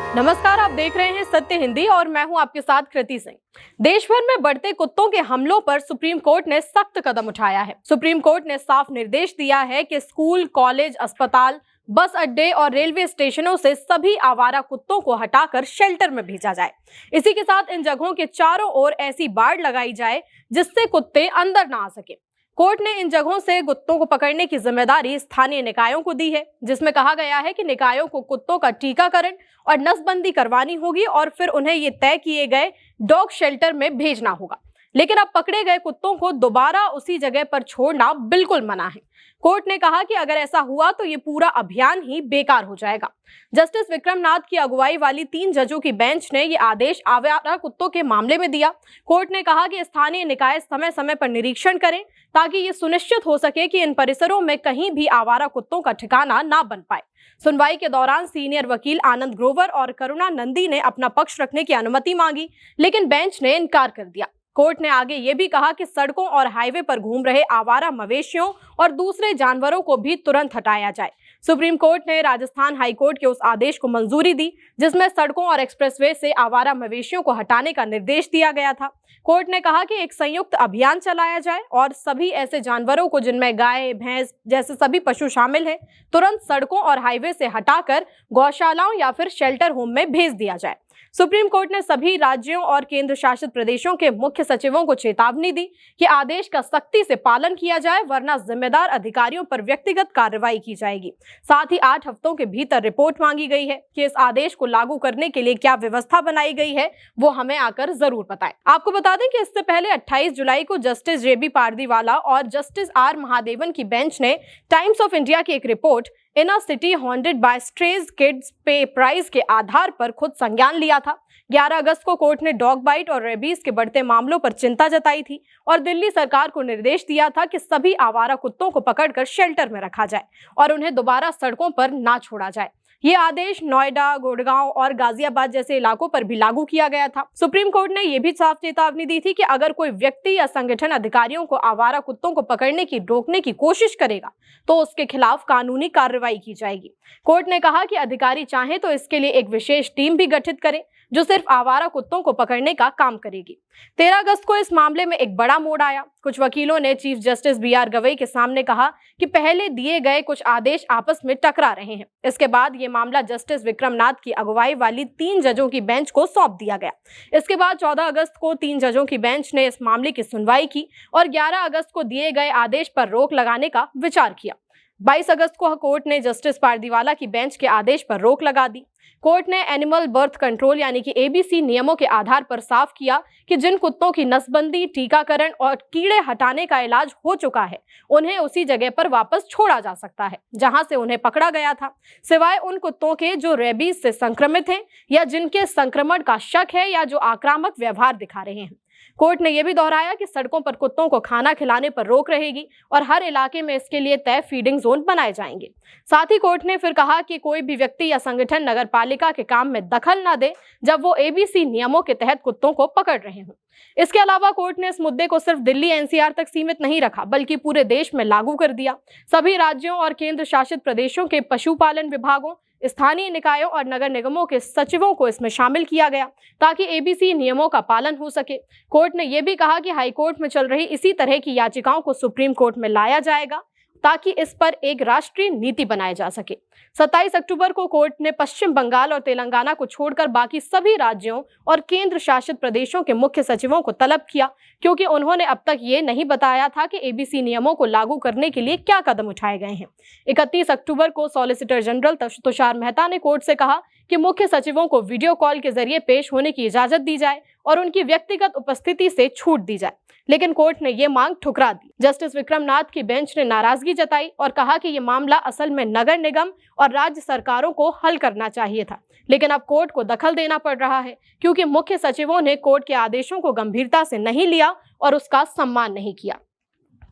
नमस्कार, आप देख रहे हैं सत्य हिंदी और मैं हूं आपके साथ कृति सिंह। देश भर में बढ़ते कुत्तों के हमलों पर सुप्रीम कोर्ट ने सख्त कदम उठाया है। सुप्रीम कोर्ट ने साफ निर्देश दिया है कि स्कूल, कॉलेज, अस्पताल, बस अड्डे और रेलवे स्टेशनों से सभी आवारा कुत्तों को हटाकर शेल्टर में भेजा जाए। इसी के साथ इन जगहों के चारों ओर ऐसी बाड़ लगाई जाए जिससे कुत्ते अंदर ना आ सके। कोर्ट ने इन जगहों से कुत्तों को पकड़ने की जिम्मेदारी स्थानीय निकायों को दी है, जिसमें कहा गया है कि निकायों को कुत्तों का टीकाकरण और नसबंदी करवानी होगी और फिर उन्हें ये तय किए गए डॉग शेल्टर में भेजना होगा। लेकिन अब पकड़े गए कुत्तों को दोबारा उसी जगह पर छोड़ना बिल्कुल मना है। कोर्ट ने कहा कि अगर ऐसा हुआ तो ये पूरा अभियान ही बेकार हो जाएगा। जस्टिस विक्रम नाथ की अगुवाई वाली 3 जजों की बेंच ने ये आदेश आवारा कुत्तों के मामले में दिया। कोर्ट ने कहा कि स्थानीय निकाय समय समय पर निरीक्षण करें ताकि ये सुनिश्चित हो सके कि इन परिसरों में कहीं भी आवारा कुत्तों का ठिकाना ना बन पाए। सुनवाई के दौरान सीनियर वकील आनंद ग्रोवर और करुणा नंदी ने अपना पक्ष रखने की अनुमति मांगी, लेकिन बेंच ने इनकार कर दिया। कोर्ट ने आगे ये भी कहा कि सड़कों और हाईवे पर घूम रहे आवारा मवेशियों और दूसरे जानवरों को भी तुरंत हटाया जाए। सुप्रीम कोर्ट ने राजस्थान हाई कोर्ट के उस आदेश को मंजूरी दी जिसमें सड़कों और एक्सप्रेसवे से आवारा मवेशियों को हटाने का निर्देश दिया गया था। कोर्ट ने कहा कि एक संयुक्त अभियान चलाया जाए और सभी ऐसे जानवरों को जिनमें गाय, भैंस जैसे सभी पशु शामिल हैं, तुरंत सड़कों और हाईवे से हटाकर गौशालाओं या फिर शेल्टर होम में भेज दिया जाए। सुप्रीम कोर्ट ने सभी राज्यों और केंद्र शासित प्रदेशों के मुख्य सचिवों को चेतावनी दी कि आदेश का सख्ती से पालन किया जाए, वरना जिम्मेदार अधिकारियों पर व्यक्तिगत कार्रवाई की जाएगी। साथ ही 8 हफ्तों के भीतर रिपोर्ट मांगी गई है कि इस आदेश को लागू करने के लिए क्या व्यवस्था बनाई गई है, वो हमें आकर जरूर बताएं। आपको बता दें कि इससे पहले 28 जुलाई को जस्टिस JB पारदीवाला और जस्टिस R महादेवन की बेंच ने टाइम्स ऑफ इंडिया की एक report in a city haunted by strays kids पे प्राइस के आधार पर खुद संज्ञान लिया था। 11 अगस्त को कोर्ट ने डॉग बाइट और रेबीज के बढ़ते मामलों पर चिंता जताई थी और दिल्ली सरकार को निर्देश दिया था कि सभी आवारा कुत्तों को पकड़कर शेल्टर में रखा जाए और उन्हें दोबारा सड़कों पर ना छोड़ा जाए। ये आदेश नोएडा, गुड़गांव और गाजियाबाद जैसे इलाकों पर भी लागू किया गया था। सुप्रीम कोर्ट ने यह भी साफ चेतावनी दी थी कि अगर कोई व्यक्ति या संगठन अधिकारियों को आवारा कुत्तों को पकड़ने की रोकने की कोशिश करेगा तो उसके खिलाफ कानूनी कार्रवाई की जाएगी। कोर्ट ने कहा कि अधिकारी चाहे तो इसके लिए एक विशेष टीम भी गठित करें जो सिर्फ आवारा कुत्तों को पकड़ने का काम करेगी। 13 अगस्त को इस मामले में एक बड़ा मोड़ आया। कुछ वकीलों ने चीफ जस्टिस BR गवई के सामने कहा कि पहले दिए गए कुछ आदेश आपस में टकरा रहे हैं। इसके बाद ये मामला जस्टिस विक्रम नाथ की अगुवाई वाली 3 जजों की बेंच को सौंप दिया गया। इसके बाद 14 अगस्त को 3 जजों की बेंच ने इस मामले की सुनवाई की और 11 अगस्त को दिए गए आदेश पर रोक लगाने का विचार किया। 22 अगस्त को कोर्ट ने जस्टिस पारदीवाला की बेंच के आदेश पर रोक लगा दी। कोर्ट ने एनिमल बर्थ कंट्रोल यानी कि ABC नियमों के आधार पर साफ किया कि जिन कुत्तों की नसबंदी, टीकाकरण और कीड़े हटाने का इलाज हो चुका है, उन्हें उसी जगह पर वापस छोड़ा जा सकता है जहां से उन्हें पकड़ा गया था, सिवाय उन कुत्तों के जो रेबीज से संक्रमित हैं या जिनके संक्रमण का शक है या जो आक्रामक व्यवहार दिखा रहे हैं। कोर्ट ने यह भी दोहराया कि सड़कों पर कुत्तों को खाना खिलाने पर रोक रहेगी और हर इलाके में इसके लिए तय फीडिंग जोन बनाए जाएंगे। साथ ही कोर्ट ने फिर कहा कि कोई भी व्यक्ति या संगठन नगरपालिका के काम में दखल न दे जब वो ABC नियमों के तहत कुत्तों को पकड़ रहे हों। इसके अलावा कोर्ट ने इस मुद्दे को सिर्फ दिल्ली NCR तक सीमित नहीं रखा, बल्कि पूरे देश में लागू कर दिया। सभी राज्यों और केंद्र शासित प्रदेशों के पशुपालन विभागों, स्थानीय निकायों और नगर निगमों के सचिवों को इसमें शामिल किया गया ताकि ABC नियमों का पालन हो सके। कोर्ट ने यह भी कहा कि हाई कोर्ट में चल रही इसी तरह की याचिकाओं को सुप्रीम कोर्ट में लाया जाएगा ताकि इस पर एक राष्ट्रीय नीति बनाई जा सके। 27 अक्टूबर को कोर्ट ने पश्चिम बंगाल और तेलंगाना को छोड़कर बाकी सभी राज्यों और केंद्र शासित प्रदेशों के मुख्य सचिवों को तलब किया, क्योंकि उन्होंने अब तक ये नहीं बताया था कि ABC नियमों को लागू करने के लिए क्या कदम उठाए गए हैं। 31 अक्टूबर को सॉलिसिटर जनरल तुषार मेहता ने कोर्ट से कहा कि मुख्य सचिवों को वीडियो कॉल के जरिए पेश होने की इजाजत दी जाए और उनकी व्यक्तिगत उपस्थिति से छूट दी जाए, लेकिन कोर्ट ने ये मांग ठुकरा दी। जस्टिस विक्रम नाथ की बेंच ने नाराजगी जताई और कहा कि ये मामला असल में नगर निगम और राज्य सरकारों को हल करना चाहिए था, लेकिन अब कोर्ट को दखल देना पड़ रहा है क्योंकि मुख्य सचिवों ने कोर्ट के आदेशों को गंभीरता से नहीं लिया और उसका सम्मान नहीं किया।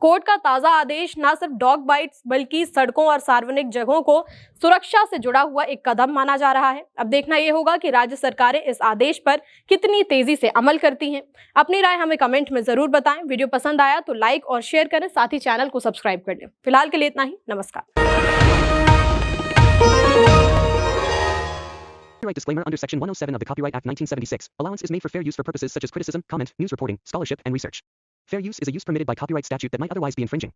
कोर्ट का ताजा आदेश न सिर्फ डॉग बाइट्स बल्कि सड़कों और सार्वजनिक जगहों को सुरक्षा से जुड़ा हुआ एक कदम माना जा रहा है। अब देखना यह होगा कि राज्य सरकारें इस आदेश पर कितनी तेजी से अमल करती हैं। अपनी राय हमें कमेंट में जरूर बताएं। वीडियो पसंद आया तो लाइक और शेयर करें, साथ ही चैनल को सब्सक्राइब कर लें। फिलहाल के लिए इतना ही। नमस्कार। Copyright disclaimer under Section 107 of the Copyright Act 1976. Allowance is made for fair use for purposes such as criticism, comment, news reporting, scholarship, and research. Fair use is a use permitted by copyright statute that might otherwise be infringing.